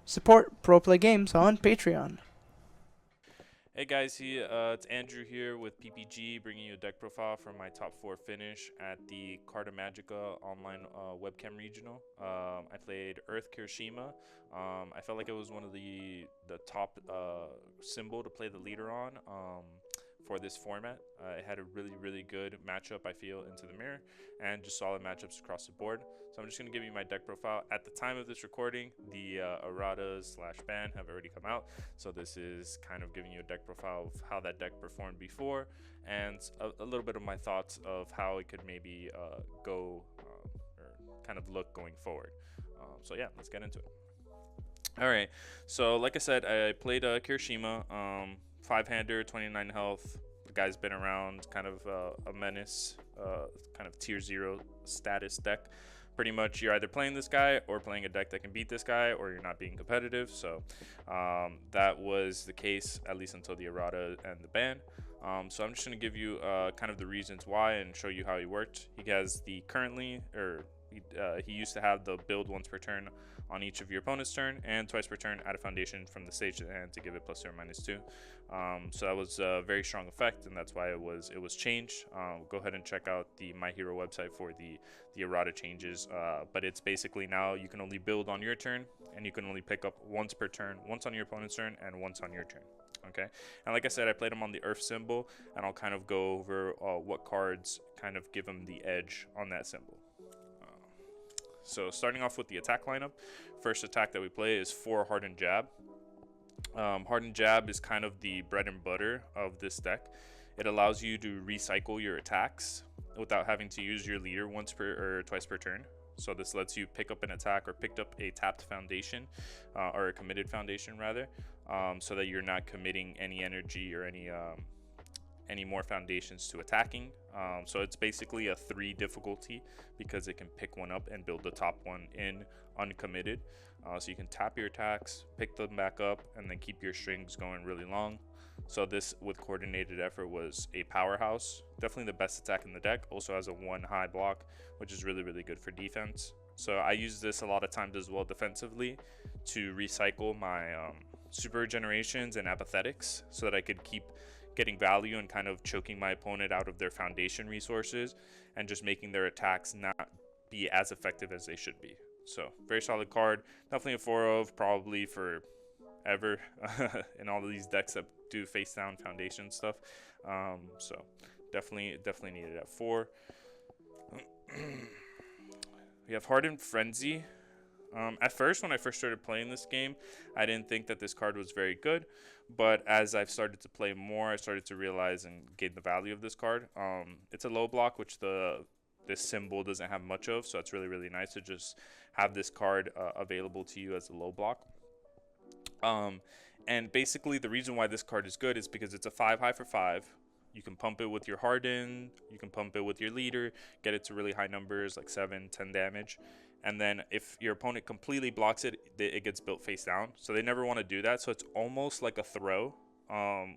Support Pro Play Games on Patreon. Hey guys, it's Andrew here with PPG, bringing you a deck profile from my top 4 finish at the Carta Magica online webcam regional. I played Earth Kirishima. I felt like it was one of the top symbol to play the leader on for this format. It had a really good matchup, I feel, into the mirror, and just solid matchups across the board. So I'm just going to give you my deck profile. At the time of this recording, the erratas / ban have already come out. So this is kind of giving you a deck profile of how that deck performed before, and a little bit of my thoughts of how it could maybe go or kind of look going forward. So yeah, let's get into it. All right. So like I said, I played Kirishima, 5-hander, 29 health. The guy's been around, kind of a menace, kind of tier 0 status deck. Pretty much you're either playing this guy or playing a deck that can beat this guy, or you're not being competitive. So that was the case, at least until the errata and the ban. So I'm just going to give you kind of the reasons why and show you how he worked. He has the he used to have the build once per turn on each of your opponent's turn, and twice per turn add a foundation from the stage to the hand to give it +2 or -2. So that was a very strong effect, and that's why it was changed. Go ahead and check out the My Hero website for the errata changes. But it's basically now you can only build on your turn, and you can only pick up once per turn, once on your opponent's turn and once on your turn. Okay, and like I said, I played him on the Earth symbol, and I'll kind of go over what cards kind of give him the edge on that symbol. So starting off with the attack lineup, first attack that we play is 4 Harden Jab. Harden Jab is kind of the bread and butter of this deck. It allows you to recycle your attacks without having to use your leader once per or twice per turn. So this lets you pick up an attack or picked up a tapped foundation, or a committed foundation rather, so that you're not committing any energy or any more foundations to attacking. So it's basically a 3 difficulty because it can pick one up and build the top one in uncommitted. So you can tap your attacks, pick them back up, and then keep your strings going really long. So this with coordinated effort was a powerhouse. Definitely the best attack in the deck. Also has a 1 high block, which is really good for defense. So I use this a lot of times as well defensively to recycle my super generations and apathetics so that I could keep getting value and kind of choking my opponent out of their foundation resources and just making their attacks not be as effective as they should be. So very solid card, definitely a 4 of, probably for ever in all of these decks that do face down foundation stuff. So definitely needed at 4. We have Harden Frenzy. At first, when I first started playing this game, I didn't think that this card was very good, but as I've started to play more, I started to realize and gain the value of this card. It's a low block, which this symbol doesn't have much of, so it's really nice to just have this card available to you as a low block. And basically, the reason why this card is good is because it's a 5 high for 5. You can pump it with your Harden, you can pump it with your leader, get it to really high numbers like 7, 10 damage. And then if your opponent completely blocks it, it gets built face down. So they never want to do that. So it's almost like a throw,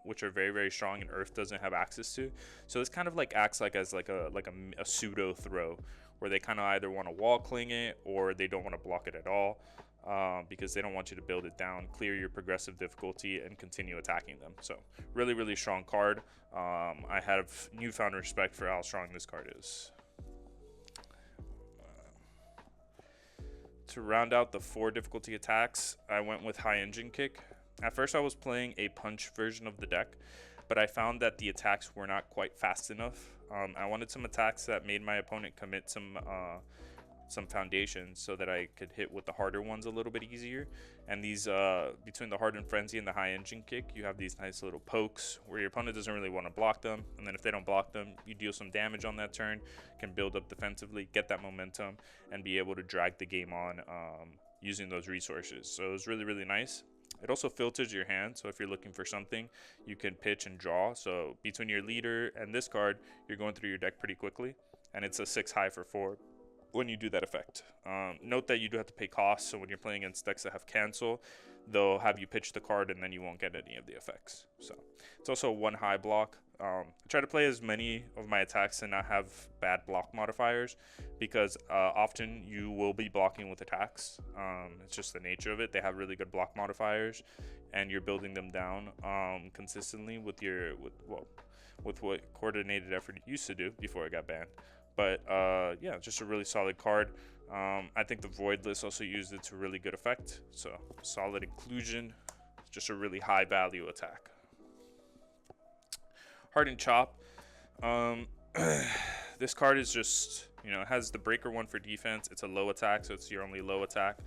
which are very strong and Earth doesn't have access to. So this kind of like acts like as like a pseudo throw, where they kind of either want to wall cling it or they don't want to block it at all. Because they don't want you to build it down, clear your progressive difficulty, and continue attacking them. So really strong card. I have newfound respect for how strong this card is. To round out the 4 difficulty attacks, I went with High Engine Kick. At first I was playing a punch version of the deck, but I found that the attacks were not quite fast enough. I wanted some attacks that made my opponent commit some foundations so that I could hit with the harder ones a little bit easier. And these between the Harden Frenzy and the High Engine Kick, you have these nice little pokes where your opponent doesn't really want to block them, and then if they don't block them, you deal some damage on that turn, can build up defensively, get that momentum, and be able to drag the game on using those resources. So it was really nice. It also filters your hand, so if you're looking for something, you can pitch and draw. So between your leader and this card, you're going through your deck pretty quickly, and it's a 6 high for 4. when you do that effect. Note that you do have to pay costs, so when you're playing against decks that have cancel, they'll have you pitch the card and then you won't get any of the effects. So it's also a 1 high block. I try to play as many of my attacks and not have bad block modifiers, because often you will be blocking with attacks. It's just the nature of it. They have really good block modifiers, and you're building them down consistently with what coordinated effort used to do before it got banned. But yeah, just a really solid card. I think the Voidless also used it to really good effect. So solid inclusion, just a really high value attack. Harden Chop. This card is just, you know, it has the breaker 1 for defense. It's a low attack, so it's your only low attack.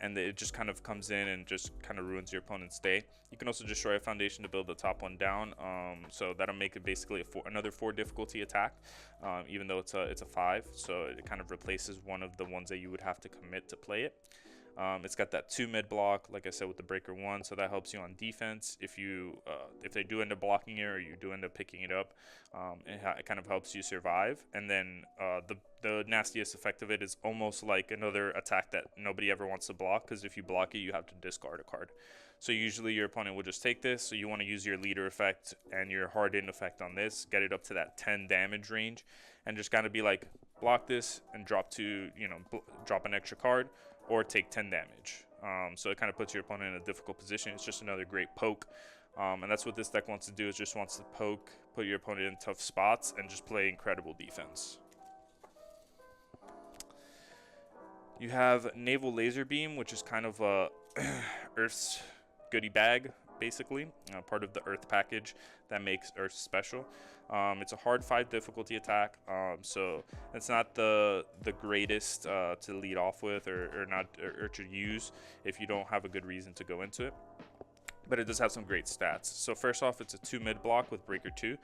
And it just kind of comes in and just kind of ruins your opponent's day. You can also destroy a foundation to build the top one down, so that'll make it basically another 4 difficulty attack, even though it's a 5. So it kind of replaces one of the ones that you would have to commit to play it. It's got that 2 mid block, like I said, with the breaker 1, so that helps you on defense. If they do end up blocking it, or you do end up picking it up, it kind of helps you survive. And then the nastiest effect of it is almost like another attack that nobody ever wants to block, because if you block it, you have to discard a card. So usually your opponent will just take this, so you want to use your leader effect and your Harden effect on this, get it up to that 10 damage range, and just kind of be like, block this and drop drop an extra card, or take 10 damage. So it kind of puts your opponent in a difficult position. It's just another great poke. And that's what this deck wants to do, is just wants to poke, put your opponent in tough spots, and just play incredible defense. You have Naval Laser Beam, which is kind of a Earth's goodie bag, basically. Part of the Earth package that makes Earth special. It's a hard 5 difficulty attack, so it's not the greatest to lead off with or to use if you don't have a good reason to go into it. But it does have some great stats. So first off, it's a 2 mid block with breaker 2.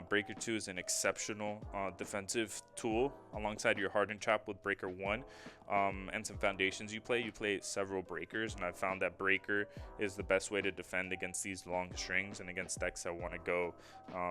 Breaker 2 is an exceptional defensive tool alongside your Harden Chop with breaker 1 and some foundations you play several breakers, and I've found that breaker is the best way to defend against these long strings and against decks that want to go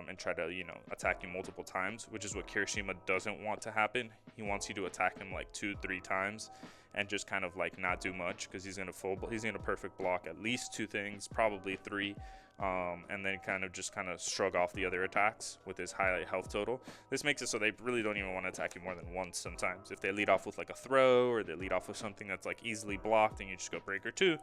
and try to, you know, attack you multiple times, which is what Kirishima doesn't want to happen. He wants you to attack him like 2-3 times and just kind of like not do much, because he's gonna perfect block at least 2 things, probably 3, and then kind of shrug off the other attacks with his high health total. This makes it so they really don't even want to attack you more than once sometimes. If they lead off with like a throw, or they lead off with something that's like easily blocked and you just go breaker 2,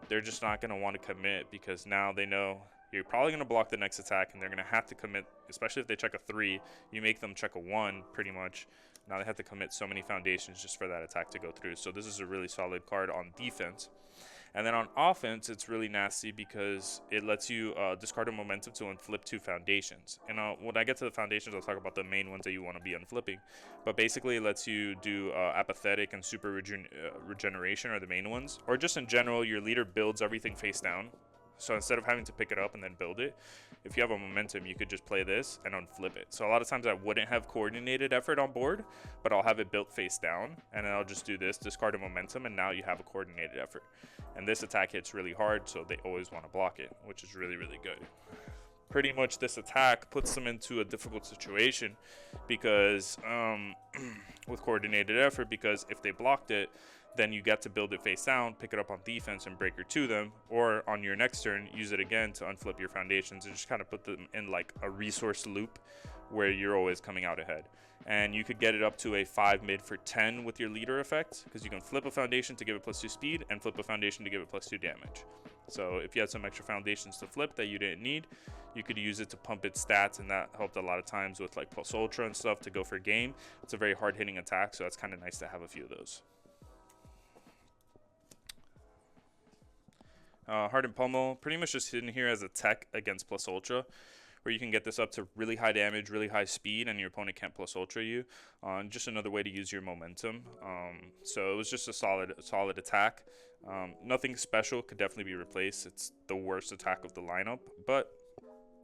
they're just not gonna want to commit, because now they know you're probably going to block the next attack, and they're going to have to commit, especially if they check a 3. You make them check a 1 pretty much. Now they have to commit so many foundations just for that attack to go through. So this is a really solid card on defense. And then on offense, it's really nasty because it lets you discard a momentum to unflip 2 foundations. And when I get to the foundations, I'll talk about the main ones that you want to be unflipping. But basically, it lets you do apathetic and super regeneration are the main ones. Or just in general, your leader builds everything face down. So instead of having to pick it up and then build it, if you have a momentum, you could just play this and unflip it. So a lot of times I wouldn't have coordinated effort on board, but I'll have it built face down, and then I'll just do this, discard a momentum, and now you have a coordinated effort. And this attack hits really hard, so they always want to block it, which is really, really good. Pretty much this attack puts them into a difficult situation because with coordinated effort, because if they blocked it, then you get to build it face down, pick it up on defense, and breaker 2 them, or on your next turn, use it again to unflip your foundations and just kind of put them in like a resource loop where you're always coming out ahead. And you could get it up to a 5 mid for 10 with your leader effect, because you can flip a foundation to give it +2 speed and flip a foundation to give it +2 damage. So if you had some extra foundations to flip that you didn't need, you could use it to pump its stats, and that helped a lot of times with like plus ultra and stuff to go for game. It's a very hard hitting attack, so it's kind of nice to have a few of those. Harden Pummel, pretty much just hidden here as a tech against plus ultra, where you can get this up to really high damage, really high speed, and your opponent can't plus ultra you. Just another way to use your momentum. So it was just a solid attack. Nothing special, could definitely be replaced. It's the worst attack of the lineup, but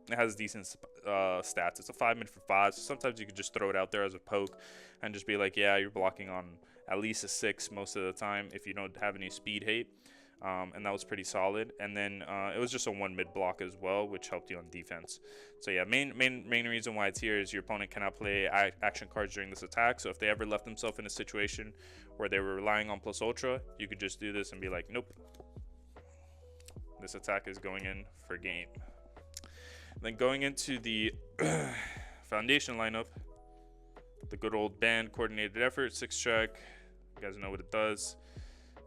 it has decent stats. It's a 5 mid for 5, so sometimes you could just throw it out there as a poke and just be like, yeah, you're blocking on at least a 6 most of the time if you don't have any speed hate. and that was pretty solid. And then it was just a 1 mid block as well, which helped you on defense. So yeah, main reason why it's here is your opponent cannot play action cards during this attack. So if they ever left themselves in a situation where they were relying on plus ultra, you could just do this and be like, nope, this attack is going in for game. Then going into the foundation lineup, the good old band coordinated effort, 6-check. You guys know what it does.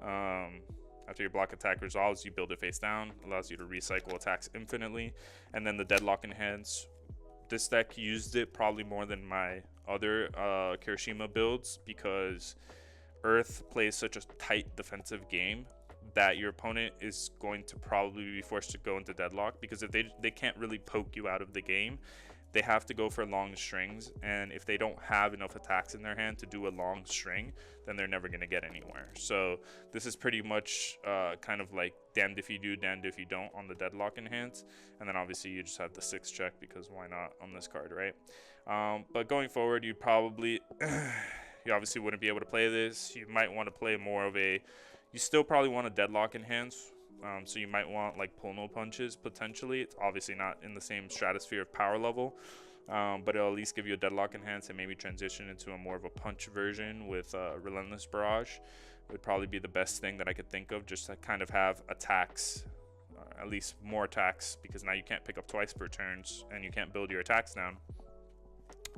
After your block attack resolves, you build it face down, allows you to recycle attacks infinitely. And then the deadlock enhance. This deck used it probably more than my other Kirishima builds, because Earth plays such a tight defensive game that your opponent is going to probably be forced to go into deadlock, because if they can't really poke you out of the game, they have to go for long strings, and if they don't have enough attacks in their hand to do a long string, then they're never going to get anywhere. So this is pretty much kind of like damned if you do, damned if you don't on the deadlock enhance. And then obviously you just have the 6-check, because why not on this card, right? But going forward, you probably you obviously wouldn't be able to play this. You might want to play more of a, you still probably want a deadlock enhance. So you might want like Pummel punches potentially. It's obviously not in the same stratosphere of power level, but it'll at least give you a deadlock enhance and maybe transition into a more of a punch version with Relentless Barrage. It would probably be the best thing that I could think of, just to kind of have attacks, at least more attacks, because now you can't pick up twice per turns and you can't build your attacks down.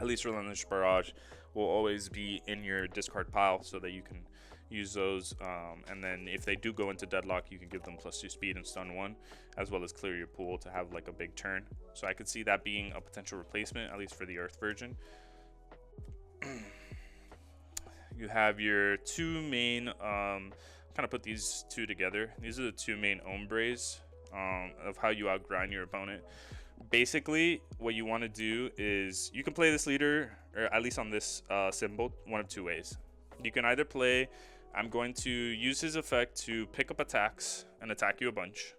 At least Relentless Barrage will always be in your discard pile so that you can use those, and then if they do go into deadlock, you can give them +2 speed and stun 1, as well as clear your pool to have like a big turn. So I could see that being a potential replacement, at least for the Earth version. You have your 2 main, kind of put these 2 together. These are the 2 main ombres of how you outgrind your opponent. Basically, what you want to do is you can play this leader, or at least on this symbol, one of 2 ways. You can either play, I'm going to use his effect to pick up attacks and attack you a bunch.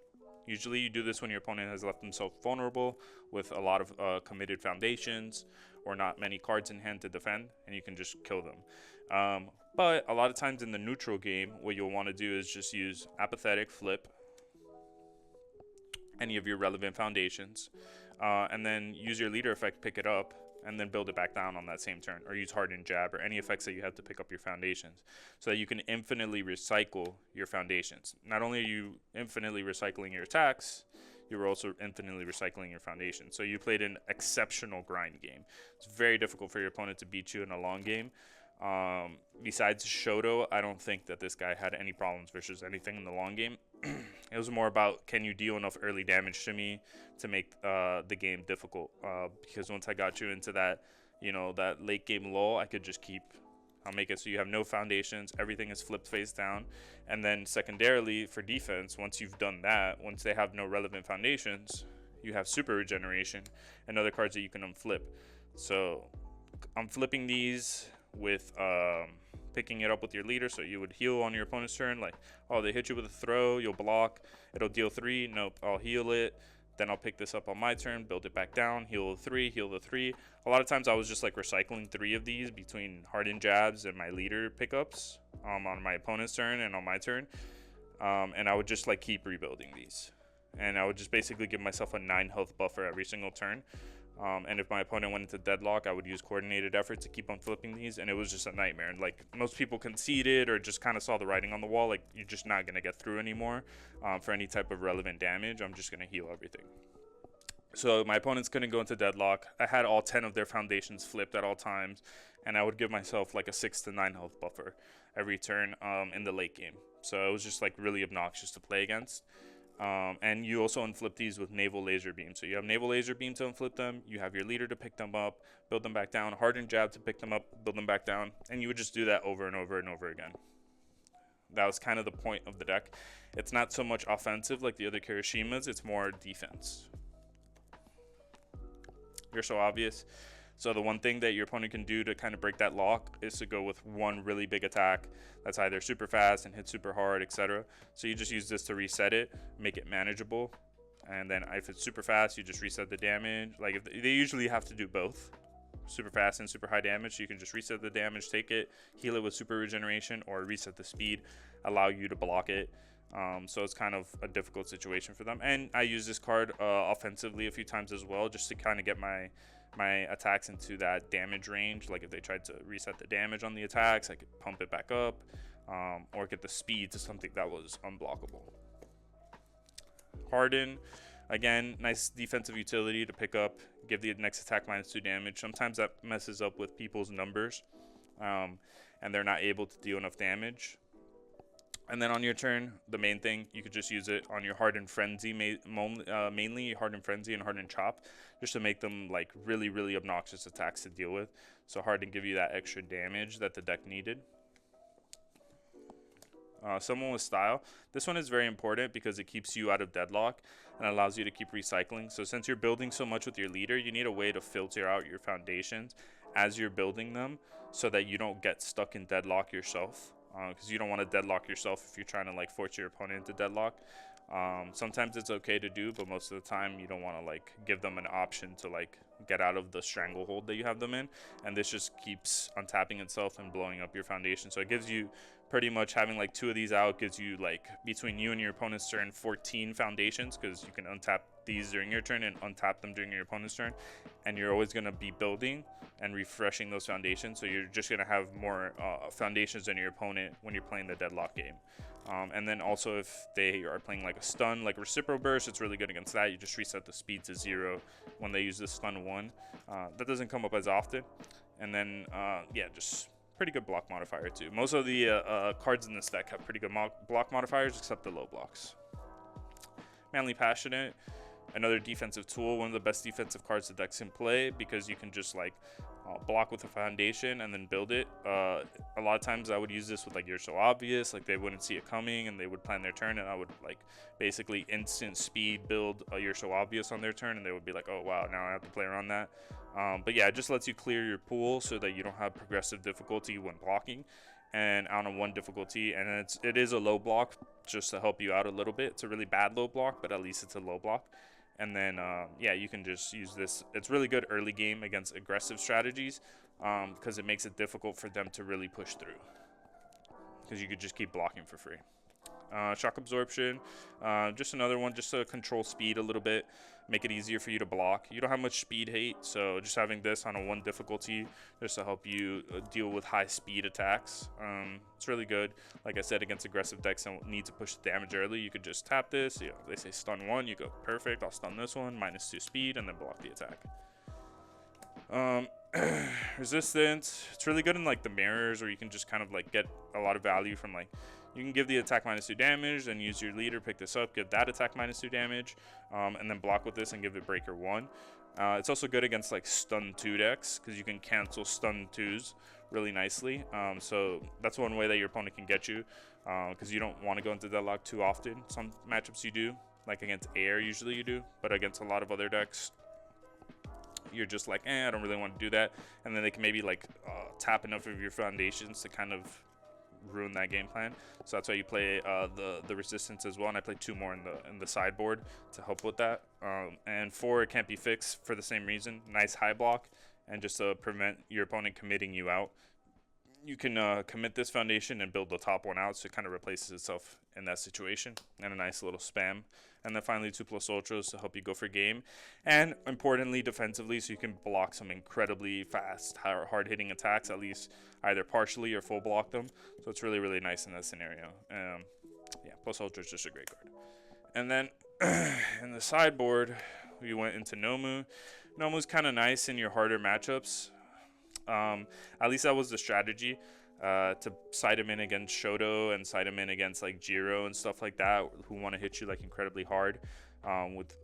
Usually you do this when your opponent has left themselves vulnerable with a lot of committed foundations or not many cards in hand to defend, and you can just kill them. But a lot of times in the neutral game, what you'll want to do is just use Apathetic, flip any of your relevant foundations, and then use your leader effect, pick it up, and then build it back down on that same turn, or use Harden, jab, or any effects that you have to pick up your foundations, so that you can infinitely recycle your foundations. Not only are you infinitely recycling your attacks, you're also infinitely recycling your foundations. So you played an exceptional grind game. It's very difficult for your opponent to beat you in a long game. Besides Showdown, I don't think that this guy had any problems versus anything in the long game. It was more about, can you deal enough early damage to me to make the game difficult, because once I got you into that, you know, that late game lull, I could just I'll make it so you have no foundations, everything is flipped face down. And then secondarily for defense, once you've done that, once they have no relevant foundations, you have super regeneration and other cards that you can unflip. So I'm flipping these with picking it up with your leader, so you would heal on your opponent's turn. Like, oh, they hit you with a throw, you'll block, it'll deal 3. Nope, I'll heal it, then I'll pick this up on my turn, build it back down, heal the 3, heal the 3. A lot of times I was just like recycling 3 of these between Harden jabs and my leader pickups on my opponent's turn and on my turn, and I would just like keep rebuilding these, and I would just basically give myself a 9 health buffer every single turn. And if my opponent went into deadlock, I would use coordinated effort to keep on flipping these, and it was just a nightmare. And like most people conceded or just kind of saw the writing on the wall, like you're just not gonna get through anymore for any type of relevant damage. I'm just gonna heal everything. So my opponents couldn't go into deadlock. I had all 10 of their foundations flipped at all times, and I would give myself like a 6 to 9 health buffer every turn in the late game. So it was just like really obnoxious to play against. And you also unflip these with Naval Laser Beam. So you have Naval Laser Beam to unflip them, you have your leader to pick them up, build them back down, Harden jab to pick them up, build them back down, and you would just do that over and over and over again. That was kind of the point of the deck. It's not so much offensive like the other Kirishimas, it's more defense. You're so obvious. So the one thing that your opponent can do to kind of break that lock is to go with one really big attack that's either super fast and hit super hard, etc. So you just use this to reset it, make it manageable. And then if it's super fast, you just reset the damage. Like if they usually have to do both, super fast and super high damage. So you can just reset the damage, take it, heal it with super regeneration, or reset the speed, allow you to block it. So it's kind of a difficult situation for them. And I use this card offensively a few times as well, just to kind of get my attacks into that damage range. Like if they tried to reset the damage on the attacks, I could pump it back up, or get the speed to something that was unblockable. Harden, again, nice defensive utility to pick up, give the next attack -2 damage. Sometimes that messes up with people's numbers, and they're not able to deal enough damage. And then on your turn, the main thing, you could just use it on your Harden Frenzy, mainly Harden Frenzy and Harden Chop, just to make them like really, really obnoxious attacks to deal with. So Harden give you that extra damage that the deck needed. Someone with style. This one is very important because it keeps you out of deadlock and allows you to keep recycling. So since you're building so much with your leader, you need a way to filter out your foundations as you're building them so that you don't get stuck in deadlock yourself. Because you don't want to deadlock yourself if you're trying to like force your opponent into deadlock. Sometimes it's okay to do, but most of the time you don't want to like give them an option to like get out of the stranglehold that you have them in, and this just keeps untapping itself and blowing up your foundation. So it gives you pretty much, having like 2 of these out gives you like between you and your opponent's turn 14 foundations, because you can untap these during your turn and untap them during your opponent's turn, and you're always going to be building and refreshing those foundations, so you're just going to have more foundations than your opponent when you're playing the deadlock game. And then also if they are playing like a stun, like Reciprocal Burst, it's really good against that. You just reset the speed to 0 when they use the stun 1. That doesn't come up as often. And then, yeah, just pretty good block modifier too. Most of the cards in this deck have pretty good block modifiers, except the low blocks. Manly Passionate, another defensive tool, one of the best defensive cards the decks can play, because you can just like block with a foundation and then build it. A lot of times I would use this with like You're So Obvious, like they wouldn't see it coming and they would plan their turn, and I would like basically instant speed build a You're So Obvious on their turn, and they would be like, oh wow, now I have to play around that. But yeah, it just lets you clear your pool so that you don't have progressive difficulty when blocking, and on a 1 difficulty, and it is a low block just to help you out a little bit. It's a really bad low block, but at least it's a low block. And then, yeah, you can just use this. It's really good early game against aggressive strategies, because it makes it difficult for them to really push through, because you could just keep blocking for free. Shock Absorption, just another one just to control speed a little bit, make it easier for you to block. You don't have much speed hate, so just having this on a 1 difficulty just to help you deal with high speed attacks. It's really good. Like I said, against aggressive decks that need to push the damage early, you could just tap this. You know, they say stun 1, you go perfect, I'll stun this one, -2 speed, and then block the attack. Resistance, it's really good in like the mirrors, where you can just kind of like get a lot of value from like, you can give the attack -2 damage, then use your leader, pick this up, give that attack -2 damage, and then block with this and give it breaker 1. It's also good against like stun 2 decks, because you can cancel stun 2s really nicely. So that's one way that your opponent can get you, because you don't want to go into deadlock too often. Some matchups you do, like against air usually you do, but against a lot of other decks you're just like, I don't really want to do that, and then they can maybe like tap enough of your foundations to kind of ruin that game plan. So that's why you play the resistance as well, and I play 2 more in the sideboard to help with that. And 4, it can't be fixed for the same reason. Nice high block, and just to prevent your opponent committing you out, you can commit this foundation and build the top one out, so it kind of replaces itself in that situation, and a nice little spam. And then finally 2+ ultras to help you go for game, and importantly defensively, so you can block some incredibly fast, hard-hitting attacks, at least either partially or full block them. So it's really, really nice in that scenario. Yeah, plus ultra is just a great card. And then in the sideboard, we went into Nomu. Nomu's kind of nice in your harder matchups. At least that was the strategy, to side him in against Showdown and side him in against like YuGiOh and stuff like that, who want to hit you like incredibly hard with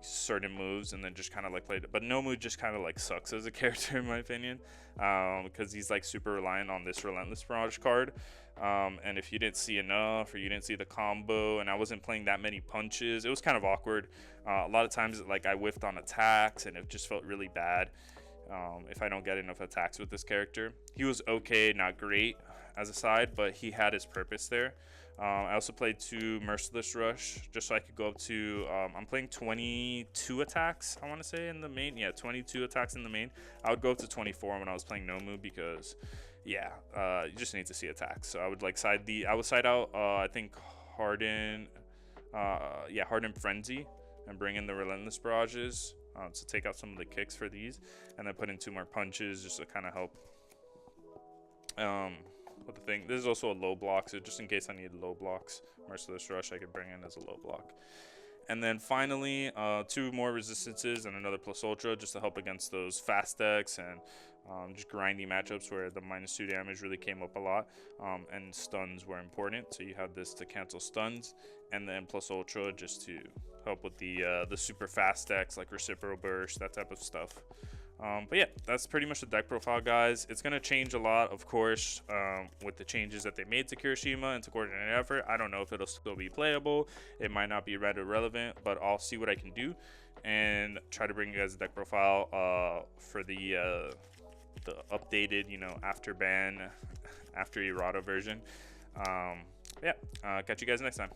certain moves, and then just kind of like play it. But Nomu just kind of like sucks as a character in my opinion, because he's like super reliant on this Relentless Barrage card, and if you didn't see enough, or you didn't see the combo, and I wasn't playing that many punches, it was kind of awkward. A lot of times like I whiffed on attacks, and it just felt really bad. If I don't get enough attacks with this character. He was okay, not great as a side, but he had his purpose there. I also played 2 Merciless Rush, just so I could go up to, I'm playing 22 attacks, I want to say, in the main. Yeah, 22 attacks in the main. I would go up to 24 when I was playing Nomu, because, yeah, you just need to see attacks. So I would like I would side out, I think, Harden, Harden Frenzy, and bring in the Relentless Barrages to take out some of the kicks for these, and then put in 2 more punches just to kind of help with the thing. This is also a low block, so just in case I need low blocks, Merciless Rush I could bring in as a low block. And then finally, 2 more resistances and another Plus Ultra just to help against those fast decks and just grindy matchups where the -2 damage really came up a lot, and stuns were important. So you have this to cancel stuns, and then Plus Ultra just to help with the super fast decks like Reciprocal Burst, that type of stuff. But yeah, that's pretty much the deck profile, guys. It's going to change a lot, of course, with the changes that they made to Kirishima and to Coordinated Effort. I don't know if it'll still be playable. It might not be rendered relevant, but I'll see what I can do and try to bring you guys a deck profile for the updated, after ban, after errata version. Catch you guys next time.